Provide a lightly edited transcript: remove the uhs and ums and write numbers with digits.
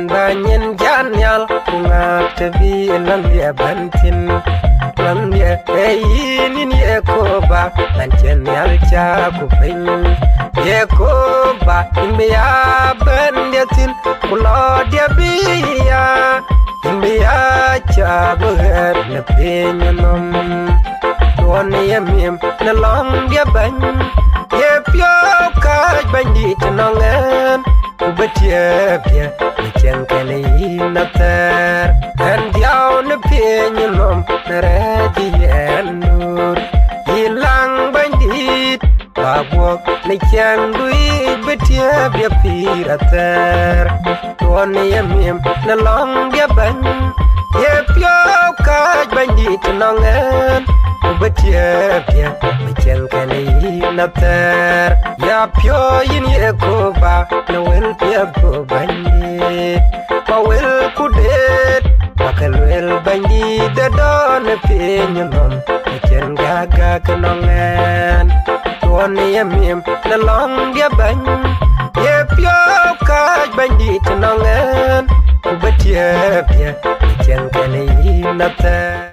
Banyin janyal kungat bi lang ya bantin lang ya ini ni ekoba bantin yal cha ku pin ekoba imbe ya bandiatin kulo dia biya imbe ya cha buher na pinyanom don ya mim na long dia ban ye pyo ka bandit nongen ubetia pia chen kale inater and yaun pinyanom redi enur ilang bandit babok ni chen dui betia bia pirater don yamim na long dia ban ye pyo ka bandit nongen ubetia pia chen kale inater ya pyo yin ye ko ba no wel pia ko bandit Pawel kudet Pakalwel bandi dadon pinyanom Ichen gaga kenongan Tuan yamim nalong dia bany Ye pyo kaj bandi tenongan Ubetiap ya Ichen kali nata